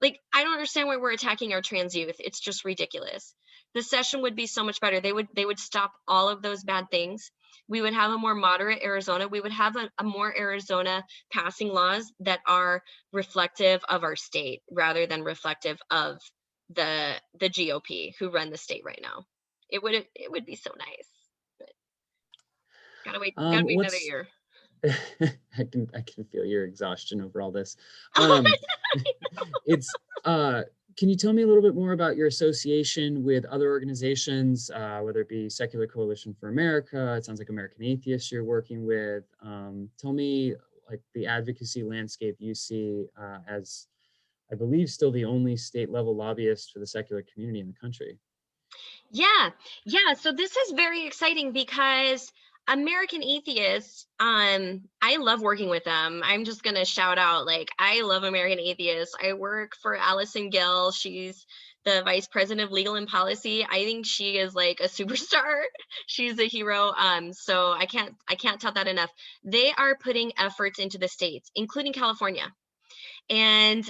Like, I don't understand why we're attacking our trans youth. It's just ridiculous. The session would be so much better. They would stop all of those bad things. We would have a more moderate Arizona. We would have a more Arizona passing laws that are reflective of our state rather than reflective of the GOP who run the state right now. It would be so nice. But gotta wait another year. I can feel your exhaustion over all this. Can you tell me a little bit more about your association with other organizations, whether it be Secular Coalition for America? It sounds like American Atheists you're working with. Tell me, like, the advocacy landscape you see as, I believe, still the only state level lobbyist for the secular community in the country. Yeah. So this is very exciting because American Atheists, I love working with them. I'm just going to shout out, like, I love American Atheists. I work for Allison Gill. She's the vice president of legal and policy. I think she is like a superstar. She's a hero. So I can't tout that enough. They are putting efforts into the states, including California. And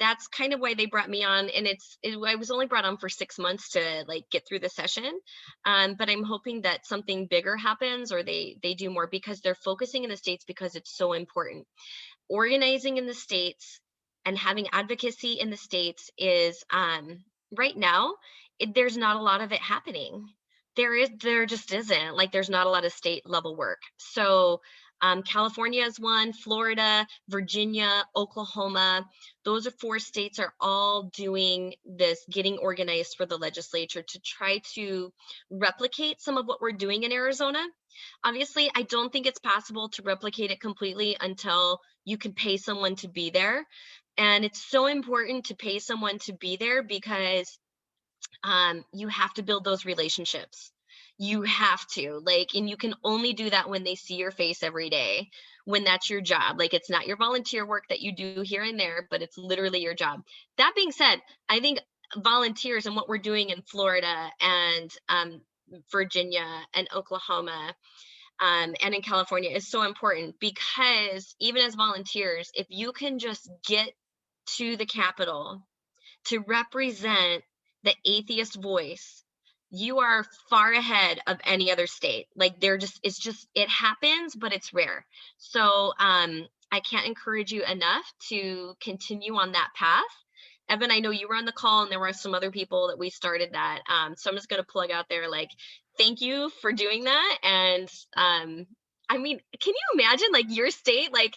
that's kind of why they brought me on. And I was only brought on for 6 months to like get through the session, but I'm hoping that something bigger happens, or they do more, because they're focusing in the states because it's so important. Organizing in the states and having advocacy in the states is right now there's not a lot of it happening. There just isn't. Like, there's not a lot of state level work. So California is one, Florida, Virginia, Oklahoma. Those are 4 states are all doing this, getting organized for the legislature to try to replicate some of what we're doing in Arizona. Obviously, I don't think it's possible to replicate it completely until you can pay someone to be there. And it's so important to pay someone to be there because you have to build those relationships. You have to, like, and you can only do that when they see your face every day, when that's your job. Like, it's not your volunteer work that you do here and there, but it's literally your job. That being said, I think volunteers and what we're doing in Florida and Virginia and Oklahoma and in California is so important, because even as volunteers, if you can just get to the Capitol to represent the atheist voice, you are far ahead of any other state. Like, it happens, but it's rare. So I can't encourage you enough to continue on that path. Evan, I know you were on the call and there were some other people that we started that. So I'm just going to plug out there, like, thank you for doing that. And I mean, can you imagine, like, your state, like,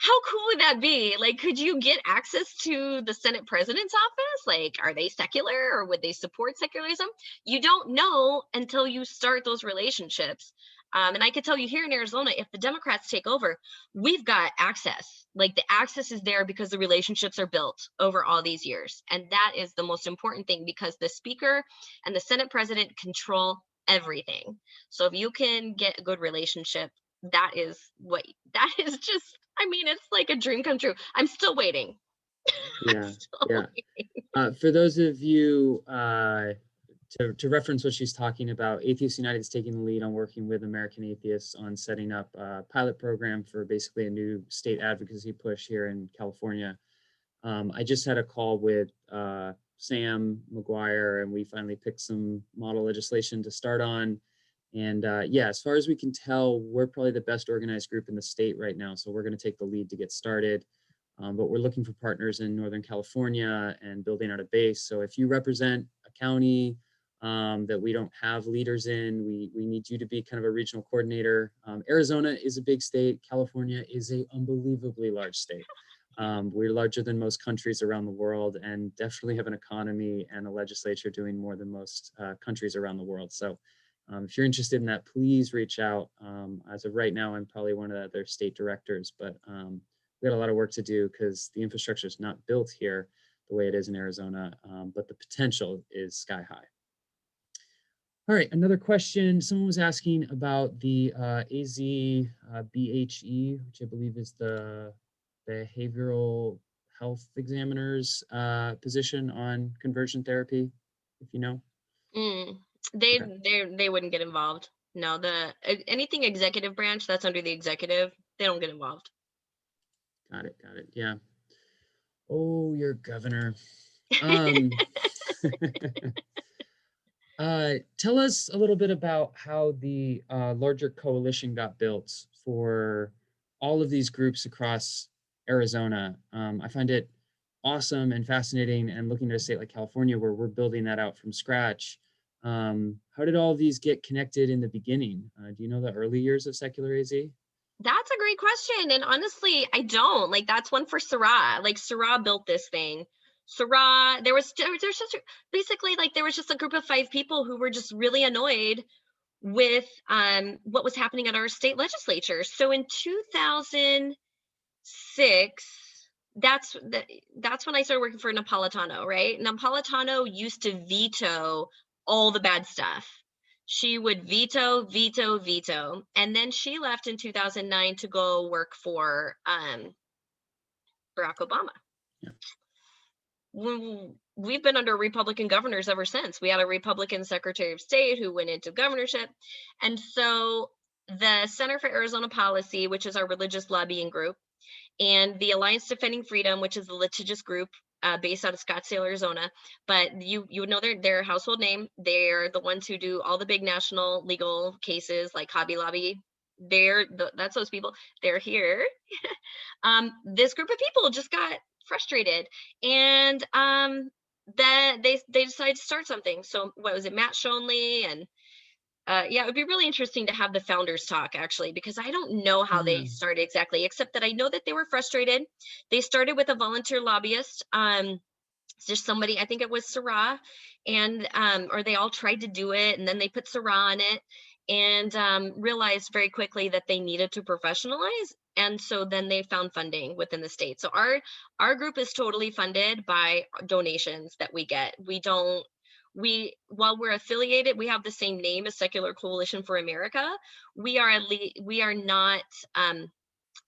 how cool would that be? Like, could you get access to the Senate president's office? Like, are they secular or would they support secularism? You don't know until you start those relationships. And I could tell you, here in Arizona, if the Democrats take over, we've got access. Like, the access is there because the relationships are built over all these years. And that is the most important thing, because the speaker and the Senate president control everything. So if you can get a good relationship, that is just, I mean, it's like a dream come true. I'm still waiting. I'm Yeah, still yeah. waiting. For those of you, to reference what she's talking about, Atheists United is taking the lead on working with American atheists on setting up a pilot program for basically a new state advocacy push here in California. I just had a call with Sam McGuire, and we finally picked some model legislation to start on. And yeah, as far as we can tell, we're probably the best organized group in the state right now. So we're going to take the lead to get started. But we're looking for partners in Northern California and building out a base. So if you represent a county that we don't have leaders in, we need you to be kind of a regional coordinator. Arizona is a big state. California is an unbelievably large state. We're larger than most countries around the world, and definitely have an economy and a legislature doing more than most countries around the world. So if you're interested in that, please reach out. As of right now, I'm probably one of the other state directors, but we got a lot of work to do because the infrastructure is not built here the way it is in Arizona, but the potential is sky high. All right, another question. Someone was asking about the AZ BHE, which I believe is the behavioral health examiner's position on conversion therapy, if you know. Mm, Okay, they wouldn't get involved. No, anything executive branch that's under the executive, they don't get involved. got it, got it. Yeah. Oh, your governor. Um, tell us a little bit about how the larger coalition got built for all of these groups across Arizona. I find it awesome and fascinating, and looking at a state like California where we're building that out from scratch. How did all of these get connected in the beginning? Do you know the early years of Secular AZ? That's a great question. And honestly, I don't. Like, that's one for Sarah. Like, Sarah built this thing. Sarah, there's just basically, like, there was just a group of 5 people who were just really annoyed with what was happening at our state legislature. So in 2006, that's when I started working for Napolitano, right? Napolitano used to veto all the bad stuff. She would veto, veto, veto. And then she left in 2009 to go work for Barack Obama. Yeah. We've been under Republican governors ever since. We had a Republican Secretary of State who went into governorship. And so the Center for Arizona Policy, which is our religious lobbying group, and the Alliance Defending Freedom, which is the litigious group based out of Scottsdale, Arizona. But you would know their household name. They're the ones who do all the big national legal cases like Hobby Lobby. That's those people. They're here. This group of people just got frustrated, and that they decided to start something. So what was it, Matt Shonley, and yeah, it would be really interesting to have the founders talk, actually, because I don't know how Yeah. they started exactly, except that I know that they were frustrated. They started with a volunteer lobbyist, just somebody, I think it was Sarah, and or they all tried to do it, and then they put Sarah on it, and realized very quickly that they needed to professionalize. And so then they found funding within the state. So our group is totally funded by donations that we get. while we're affiliated, we have the same name as Secular Coalition for America. We are not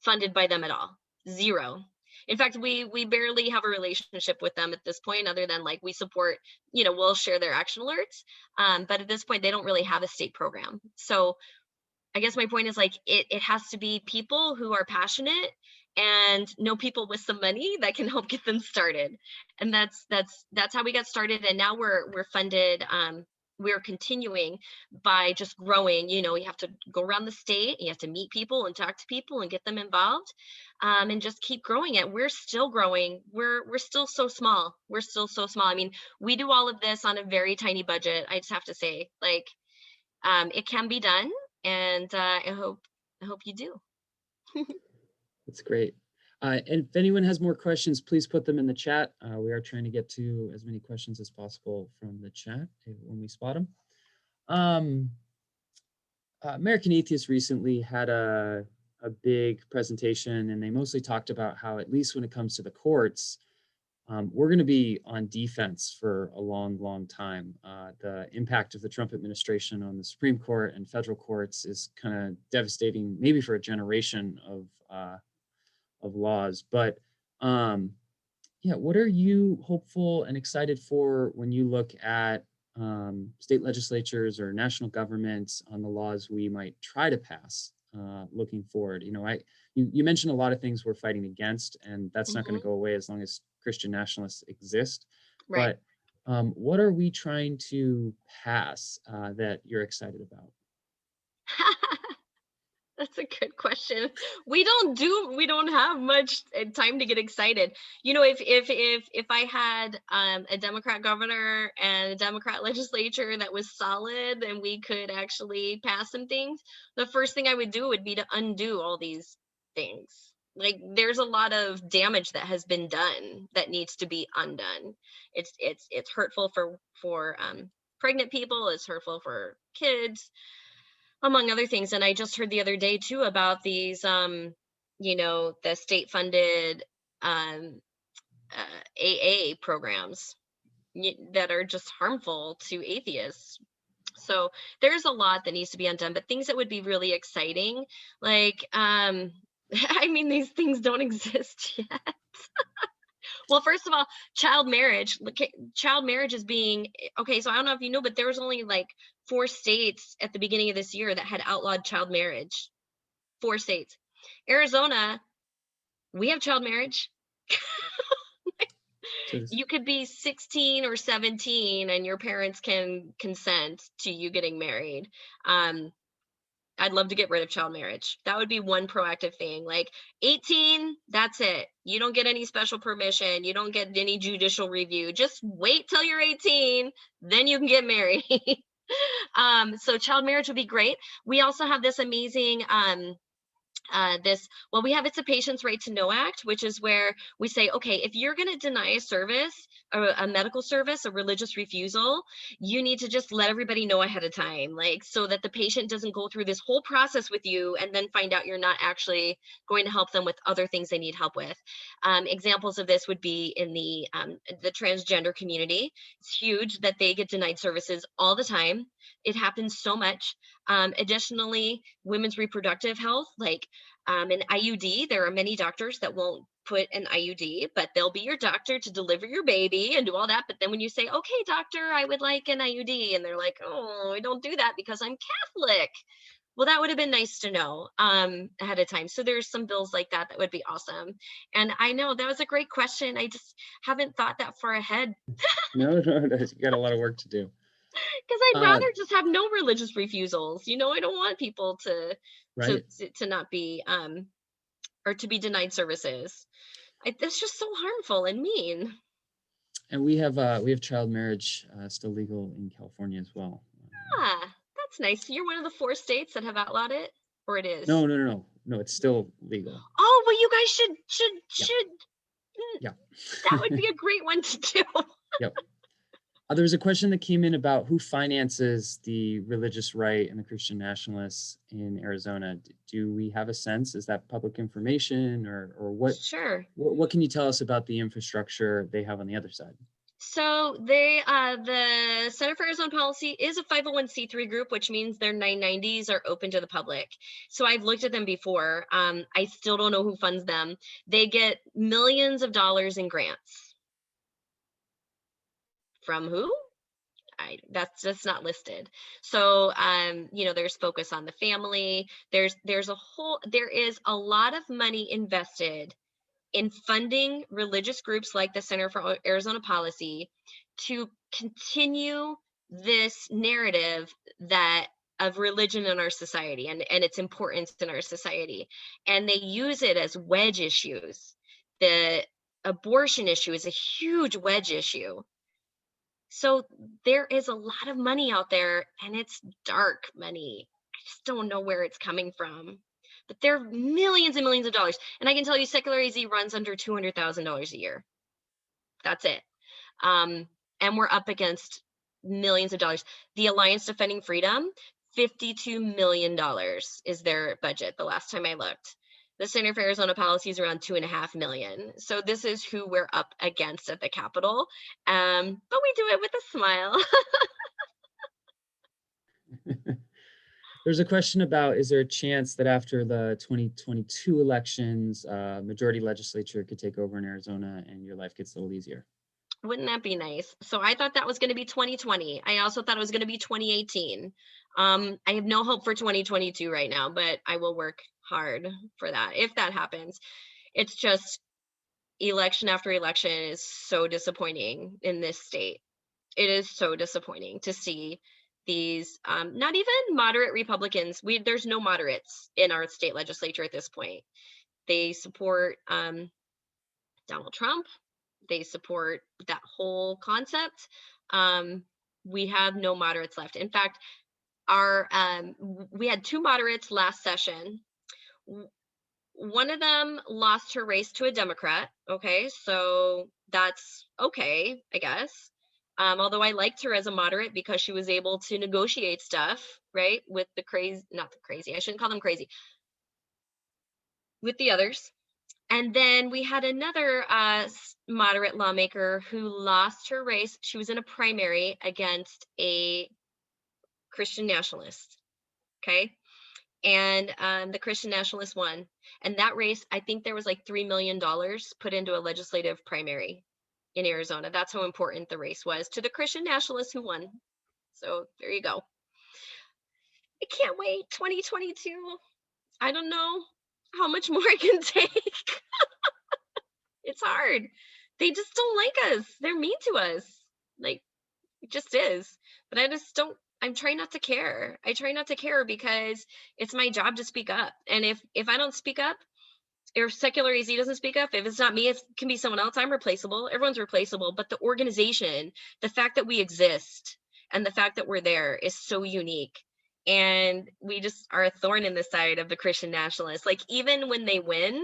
funded by them at all. Zero. In fact, we barely have a relationship with them at this point, other than like we support, we'll share their action alerts. But at this point, they don't really have a state program. So I guess my point is like it has to be people who are passionate and know people with some money that can help get them started. And that's how we got started. And now we're funded. We're continuing by just growing. You have to go around the state, you have to meet people and talk to people and get them involved, and just keep growing it. We're still growing. We're still so small. We're still so small. I mean, we do all of this on a very tiny budget. I just have to say, like, it can be done, and I hope you do. That's great. And if anyone has more questions, please put them in the chat. We are trying to get to as many questions as possible from the chat when we spot them. American Atheists recently had a big presentation, and they mostly talked about how, at least when it comes to the courts, we're going to be on defense for a long, long time. The impact of the Trump administration on the Supreme Court and federal courts is kind of devastating, maybe for a generation of laws. But yeah, what are you hopeful and excited for when you look at state legislatures or national governments on the laws we might try to pass looking forward? You mentioned a lot of things we're fighting against, and that's not going to go away as long as Christian nationalists exist. Right. But what are we trying to pass that you're excited about? That's a good question. We don't have much time to get excited. If I had a Democrat governor and a Democrat legislature that was solid and we could actually pass some things, the first thing I would do would be to undo all these things. Like, there's a lot of damage that has been done that needs to be undone. It's hurtful for pregnant people. It's hurtful for kids, among other things. And I just heard the other day too about these, the state funded AA programs that are just harmful to atheists. So there's a lot that needs to be undone, but things that would be really exciting, like, I mean, these things don't exist yet. Well, first of all, child marriage is being, okay, so I don't know if you know, but there was only like 4 states at the beginning of this year that had outlawed child marriage. 4 states. Arizona, we have child marriage. You could be 16 or 17 and your parents can consent to you getting married. I'd love to get rid of child marriage. That would be one proactive thing. Like, 18, that's it. You don't get any special permission. You don't get any judicial review. Just wait till you're 18, then you can get married. So child marriage would be great. We also have this amazing we have It's a Patient's Right to Know Act, which is where we say, okay, if you're going to deny a service, a medical service, a religious refusal, you need to just let everybody know ahead of time, like, so that the patient doesn't go through this whole process with you and then find out you're not actually going to help them with other things they need help with. Examples of this would be in the transgender community. It's huge that they get denied services all the time. It happens so much. Additionally, women's reproductive health, like an IUD, there are many doctors that won't put an IUD, but they'll be your doctor to deliver your baby and do all that. But then when you say, okay, doctor, I would like an IUD, and they're like, oh, I don't do that because I'm Catholic. Well, that would have been nice to know ahead of time. So there's some bills like that would be awesome. And I know that was a great question. I just haven't thought that far ahead. No, you got a lot of work to do. Because I'd rather just have no religious refusals. I don't want people to not be or to be denied services. It's just so harmful and mean. And we have child marriage still legal in California as well. That's nice. So you're one of the 4 states that have outlawed it, or it is? No, it's still legal. Oh, well, you guys should. Yeah. That would be a great one to do. Yep. There was a question that came in about who finances the religious right and the Christian nationalists in Arizona. Do we have a sense? Is that public information or what? Sure. What can you tell us about the infrastructure they have on the other side? So the Center for Arizona Policy is a 501c3 group, which means their 990s are open to the public. So I've looked at them before. I still don't know who funds them. They get millions of dollars in grants. From who? That's just not listed. So there's focus on the family. There is a lot of money invested in funding religious groups like the Center for Arizona Policy to continue this narrative of religion in our society and its importance in our society. And they use it as wedge issues. The abortion issue is a huge wedge issue. So there is a lot of money out there, and it's dark money. I just don't know where it's coming from. But there are millions and millions of dollars. And I can tell you Secular AZ runs under $200,000 a year. That's it. And we're up against millions of dollars. The Alliance Defending Freedom, $52 million is their budget the last time I looked. The Center for Arizona Policy is around $2.5 million. So this is who we're up against at the Capitol. But we do it with a smile. There's a question about, is there a chance that after the 2022 elections, majority legislature could take over in Arizona and your life gets a little easier? Wouldn't that be nice? So I thought that was going to be 2020. I also thought it was going to be 2018. I have no hope for 2022 right now, but I will work hard for that if that happens. It's just election after election is so disappointing in this state. It is so disappointing to see these not even moderate Republicans. There's no moderates in our state legislature at this point. They support Donald Trump. They support that whole concept. We have no moderates left. In fact, we had two moderates last session. One of them lost her race to a Democrat. Okay, so that's okay, I guess. Although I liked her as a moderate because she was able to negotiate stuff, right, with the crazy, not the crazy, I shouldn't call them crazy, with the others. And then we had another moderate lawmaker who lost her race. She was in a primary against a Christian nationalist. Okay. And the Christian nationalist won. And that race, I think there was like $3 million put into a legislative primary in Arizona. That's how important the race was to the Christian nationalist who won. So there you go. I can't wait. 2022. I don't know how much more I can take. It's hard. They just don't like us. They're mean to us. Like, it just is. But I'm trying not to care. I try not to care because it's my job to speak up. And if I don't speak up, or Secular AZ doesn't speak up, if it's not me, it can be someone else. I'm replaceable. Everyone's replaceable. But the organization, the fact that we exist and the fact that we're there is so unique. And we just are a thorn in the side of the Christian nationalists. Like, even when they win,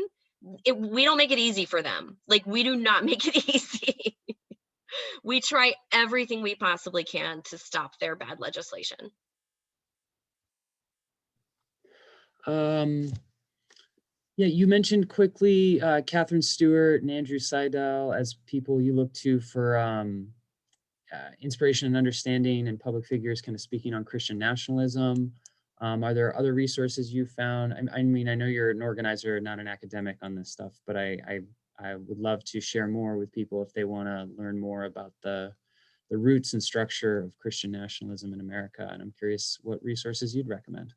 we don't make it easy for them. Like, we do not make it easy. We try everything we possibly can to stop their bad legislation. Yeah, you mentioned quickly Catherine Stewart and Andrew Seidel as people you look to for inspiration and understanding, and public figures kind of speaking on Christian nationalism. Are there other resources you found? I mean, I know you're an organizer, not an academic on this stuff, but I would love to share more with people if they want to learn more about the roots and structure of Christian nationalism in America. And I'm curious what resources you'd recommend.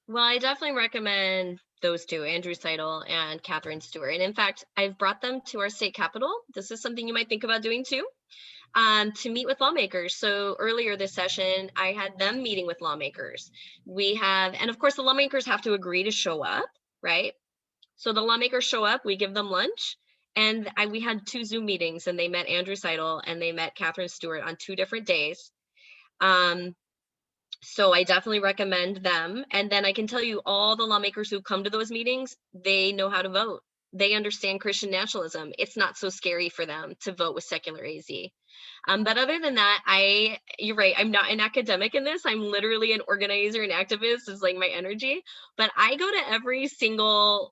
Well, I definitely recommend those two, Andrew Seidel and Catherine Stewart. And in fact, I've brought them to our state capitol. This is something you might think about doing too, to meet with lawmakers. So earlier this session, I had them meeting with lawmakers. And of course, the lawmakers have to agree to show up, right? So the lawmakers show up, we give them lunch. And we had two Zoom meetings, and they met Andrew Seidel and they met Catherine Stewart on 2 different days. So I definitely recommend them. And then I can tell you, all the lawmakers who come to those meetings, they know how to vote. They understand Christian nationalism. It's not so scary for them to vote with Secular AZ. But other than that, you're right, I'm not an academic in this. I'm literally an organizer and activist, is like my energy. But I go to every single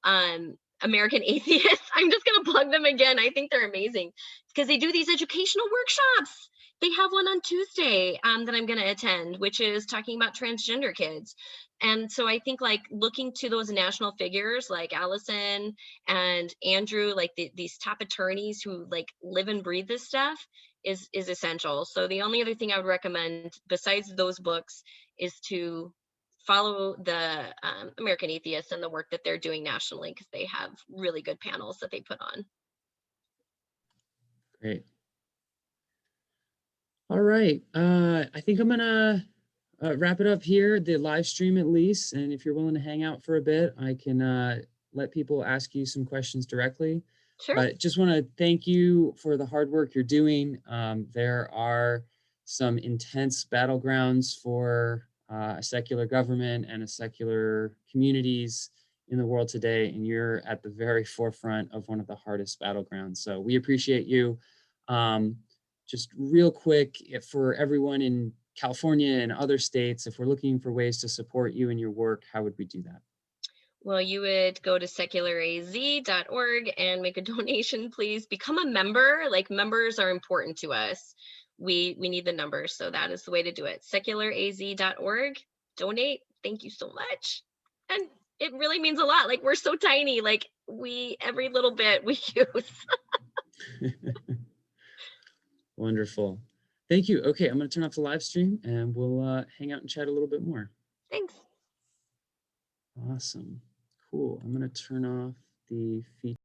American Atheists. I'm just going to plug them again. I think they're amazing because they do these educational workshops. They have one on Tuesday that I'm going to attend, which is talking about transgender kids. And so I think like looking to those national figures like Allison and Andrew, like these top attorneys who like live and breathe this stuff is essential. So the only other thing I would recommend besides those books is to follow the American Atheists and the work that they're doing nationally, because they have really good panels that they put on. Great. All right. I think I'm gonna wrap it up here, the live stream at least. And if you're willing to hang out for a bit, I can let people ask you some questions directly. Sure. But just want to thank you for the hard work you're doing. There are some intense battlegrounds for a secular government and a secular communities in the world today, and you're at the very forefront of one of the hardest battlegrounds. So we appreciate you. Just real quick, for everyone in California and other states, if we're looking for ways to support you and your work, how would we do that? Well, you would go to secularaz.org and make a donation, please. Become a member. Like, members are important to us. We need the numbers, so that is the way to do it. secularaz.org. Donate. Thank you so much. And it really means a lot. Like, we're so tiny. Like, every little bit we use. Wonderful. Thank you. Okay, I'm going to turn off the live stream and we'll hang out and chat a little bit more. Thanks. Awesome. Cool. I'm going to turn off the feature.